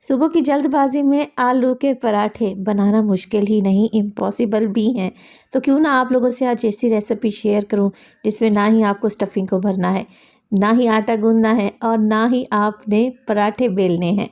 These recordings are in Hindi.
सुबह की जल्दबाजी में आलू के पराठे बनाना मुश्किल ही नहीं, इम्पॉसिबल भी हैं। तो क्यों ना आप लोगों से आज ऐसी रेसिपी शेयर करूं जिसमें ना ही आपको स्टफिंग को भरना है, ना ही आटा गूंदना है और ना ही आपने पराठे बेलने हैं।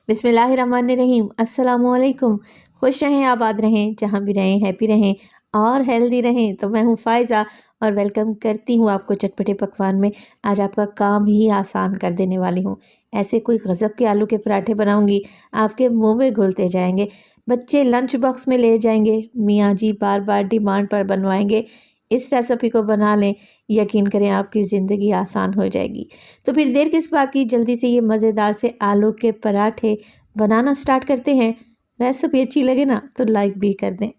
बिस्मिल्लाहिर्रहमानिर्रहीम, अस्सलामुअलैकुम। खुश रहें, आबाद रहें, जहाँ भी रहें हैप्पी रहें और हेल्दी रहें। तो मैं हूँ फ़ायज़ा और वेलकम करती हूँ आपको चटपटे पकवान में। आज आपका काम ही आसान कर देने वाली हूँ। ऐसे कोई गज़ब के आलू के पराठे बनाऊँगी, आपके मुंह में घुलते जाएंगे। बच्चे लंच बॉक्स में ले जाएंगे, मियाँ जी बार बार डिमांड पर बनवाएंगे। इस रेसिपी को बना लें, यकीन करें आपकी ज़िंदगी आसान हो जाएगी। तो फिर देर किस बात की, जल्दी से ये मज़ेदार से आलू के पराठे बनाना स्टार्ट करते हैं। रेसिपी अच्छी लगे ना तो लाइक भी कर दें।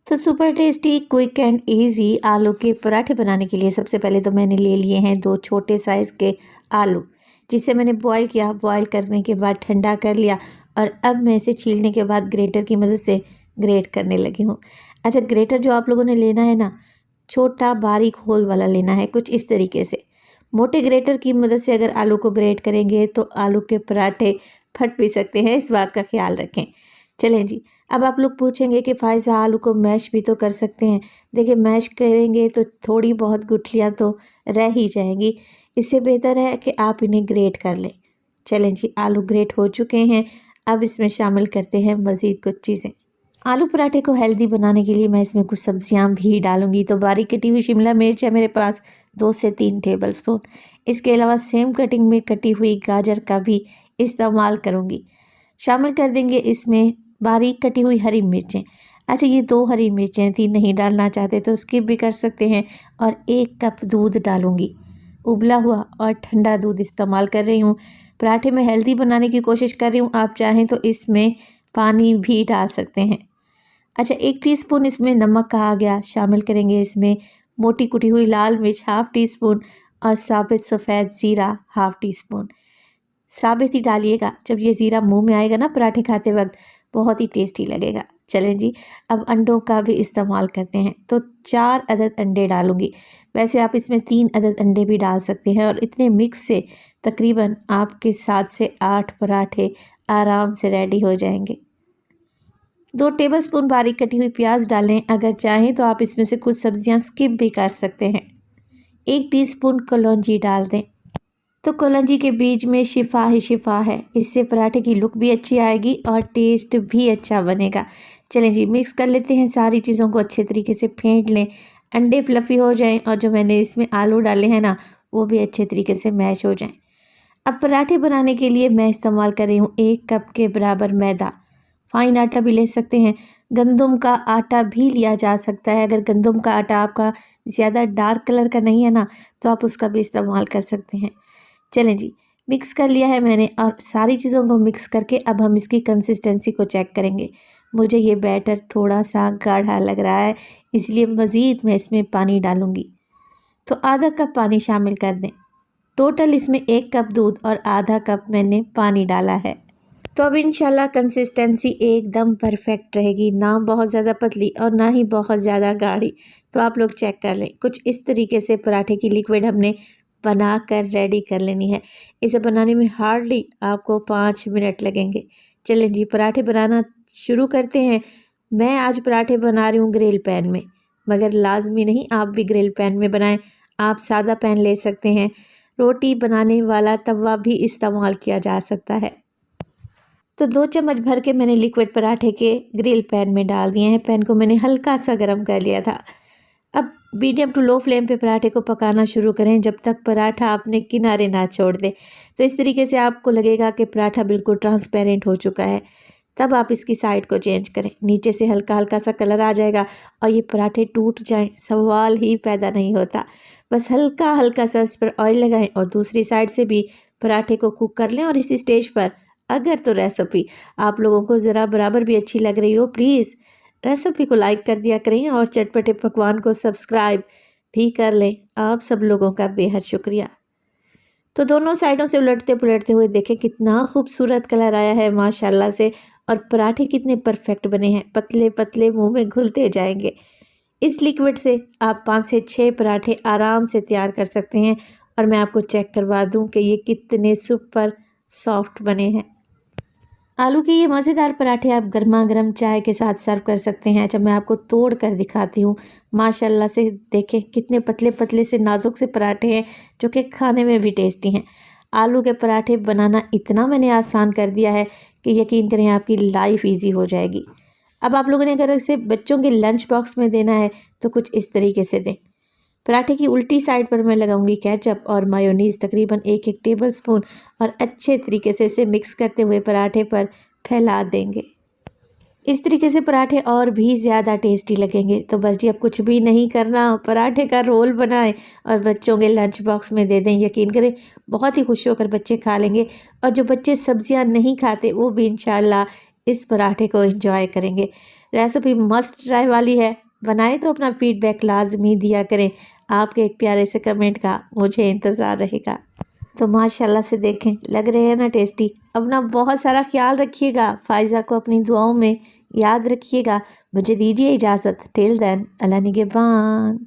तो super tasty, quick and easy आलू के पराठे बनाने के लिए सबसे पहले तो मैंने ले लिए हैं 2 छोटे साइज़ के आलू, जिसे मैंने बॉईल किया। बॉईल करने के बाद ठंडा कर लिया और अब मैं इसे छीलने के बाद ग्रेटर की मदद से ग्रेट करने लगी हूँ। अच्छा, ग्रेटर जो आप लोगों ने लेना है ना, छोटा बारीक होल वाला लेना है, कुछ इस तरीके से। मोटे ग्रेटर की मदद से अगर आलू को ग्रेट करेंगे तो आलू के पराठे फट भी सकते हैं, इस बात का ख्याल रखें। चलें जी, अब आप लोग पूछेंगे कि फ़ायज़ा आलू को मैश भी तो कर सकते हैं। देखिए, मैश करेंगे तो थोड़ी बहुत गुठलियाँ तो रह ही जाएंगी। इससे बेहतर है कि आप इन्हें ग्रेट कर लें। चलें जी, आलू ग्रेट हो चुके हैं। अब इसमें शामिल करते हैं मज़ीद कुछ चीज़ें। आलू पराठे को हेल्दी बनाने के लिए मैं इसमें कुछ सब्जियां भी डालूंगी। तो बारीक कटी हुई शिमला मिर्च है मेरे पास 2 से 3 टेबलस्पून। इसके अलावा सेम कटिंग में कटी हुई गाजर का भी इस्तेमाल करूंगी। शामिल कर देंगे इसमें बारीक कटी हुई हरी मिर्चें। अच्छा, ये 2 हरी मिर्चें, 3 नहीं डालना चाहते तो स्किप भी कर सकते हैं। और 1 कप दूध डालूंगी, उबला हुआ और ठंडा दूध इस्तेमाल कर रही हूँ। पराठे में हेल्दी बनाने की कोशिश कर रही हूँ, आप चाहें तो इसमें पानी भी डाल सकते हैं। अच्छा, 1 टीस्पून इसमें नमक का आ गया। शामिल करेंगे इसमें मोटी कुटी हुई लाल मिर्च हाफ़ टी स्पून और साबित सफ़ेद ज़ीरा हाफ़ टी स्पून। साबित ही डालिएगा, जब ये ज़ीरा मुंह में आएगा ना पराठे खाते वक्त, बहुत ही टेस्टी लगेगा। चलें जी, अब अंडों का भी इस्तेमाल करते हैं। तो 4 अदद अंडे डालूंगी। वैसे आप इसमें 3 अदद अंडे भी डाल सकते हैं और इतने मिक्स से तकरीबन आपके 7 से 8 पराठे आराम से रेडी हो जाएंगे। 2 टेबलस्पून बारीक कटी हुई प्याज डालें। अगर चाहें तो आप इसमें से कुछ सब्जियां स्किप भी कर सकते हैं। 1 टीस्पून कलौंजी डाल दें। तो कलौंजी के बीज में शिफा ही शिफा है, इससे पराठे की लुक भी अच्छी आएगी और टेस्ट भी अच्छा बनेगा। चलें जी, मिक्स कर लेते हैं। सारी चीज़ों को अच्छे तरीके से फेंट लें, अंडे फ्लफ़ी हो जाएं और जो मैंने इसमें आलू डाले हैं ना, वो भी अच्छे तरीके से मैश हो जाएं। अब पराठे बनाने के लिए मैं इस्तेमाल कर रही हूँ 1 कप के बराबर मैदा। फाइन आटा भी ले सकते हैं, गंदम का आटा भी लिया जा सकता है। अगर गंदम का आटा आपका ज़्यादा डार्क कलर का नहीं है ना, तो आप उसका भी इस्तेमाल कर सकते हैं। चलें जी, मिक्स कर लिया है मैंने और सारी चीज़ों को मिक्स करके अब हम इसकी कंसिस्टेंसी को चेक करेंगे। मुझे ये बैटर थोड़ा सा गाढ़ा लग रहा है, इसलिए मज़ीद मैं इसमें पानी डालूँगी। तो आधा कप पानी शामिल कर दें। टोटल इसमें 1 कप दूध और आधा कप मैंने पानी डाला है। तो अब इंशाल्लाह कंसिस्टेंसी एकदम परफेक्ट रहेगी, ना बहुत ज़्यादा पतली और ना ही बहुत ज़्यादा गाढ़ी। तो आप लोग चेक कर लें। कुछ इस तरीके से पराठे की लिक्विड हमने बना कर रेडी कर लेनी है। इसे बनाने में हार्डली आपको 5 मिनट लगेंगे। चलें जी, पराठे बनाना शुरू करते हैं। मैं आज पराठे बना रही हूँ ग्रिल पैन में, मगर लाजमी नहीं आप भी ग्रिल पैन में बनाएं। आप सादा पैन ले सकते हैं, रोटी बनाने वाला तवा भी इस्तेमाल किया जा सकता है। तो 2 चम्मच भर के मैंने लिक्विड पराठे के ग्रिल पैन में डाल दिए हैं। पैन को मैंने हल्का सा गर्म कर लिया था। अब मीडियम टू लो फ्लेम पे पराठे को पकाना शुरू करें जब तक पराठा अपने किनारे ना छोड़ दे। तो इस तरीके से आपको लगेगा कि पराठा बिल्कुल ट्रांसपेरेंट हो चुका है, तब आप इसकी साइड को चेंज करें। नीचे से हल्का हल्का सा कलर आ जाएगा और ये पराठे टूट जाएं, सवाल ही पैदा नहीं होता। बस हल्का हल्का सा इस पर ऑयल लगाएं और दूसरी साइड से भी पराठे को कुक कर लें। और इसी स्टेज पर अगर तो रेसिपी आप लोगों को ज़रा बराबर भी अच्छी लग रही हो, प्लीज़ रेसिपी को लाइक कर दिया करें और चटपटे पकवान को सब्सक्राइब भी कर लें। आप सब लोगों का बेहद शुक्रिया। तो दोनों साइडों से उलटते पुलटते हुए देखें कितना खूबसूरत कलर आया है माशाल्लाह से, और पराठे कितने परफेक्ट बने हैं, पतले पतले मुंह में घुलते जाएंगे। इस लिक्विड से आप 5 से 6 पराठे आराम से तैयार कर सकते हैं। और मैं आपको चेक करवा दूं कि ये कितने सुपर सॉफ्ट बने हैं। आलू के ये मज़ेदार पराठे आप गर्मा गर्म चाय के साथ सर्व कर सकते हैं। जब मैं आपको तोड़ कर दिखाती हूँ, माशाल्लाह से देखें कितने पतले पतले से नाजुक से पराठे हैं जो कि खाने में भी टेस्टी हैं। आलू के पराठे बनाना इतना मैंने आसान कर दिया है कि यकीन करें आपकी लाइफ ईजी हो जाएगी। अब आप लोगों ने अगर इसे बच्चों के लंच बॉक्स में देना है तो कुछ इस तरीके से दें। पराठे की उल्टी साइड पर मैं लगाऊंगी केचप और मायोनीज़ तकरीबन 1-1 टेबलस्पून और अच्छे तरीके से इसे मिक्स करते हुए पराठे पर फैला देंगे। इस तरीके से पराठे और भी ज़्यादा टेस्टी लगेंगे। तो बस जी अब कुछ भी नहीं करना, पराठे का रोल बनाएं और बच्चों के लंच बॉक्स में दे दें। यकीन करें बहुत ही खुश होकर बच्चे खा लेंगे और जो बच्चे सब्जियां नहीं खाते वो भी इंशाल्लाह इस पराठे को एंजॉय करेंगे। रेसिपी मस्ट ट्राई वाली है, बनाए तो अपना फीडबैक लाजमी दिया करें। आपके एक प्यारे से कमेंट का मुझे इंतज़ार रहेगा। तो माशाल्लाह से देखें लग रहे हैं ना टेस्टी। अपना बहुत सारा ख्याल रखिएगा, फ़ाइज़ा को अपनी दुआओं में याद रखिएगा। मुझे दीजिए इजाज़त। टिल देन अल्लाह निगहबान।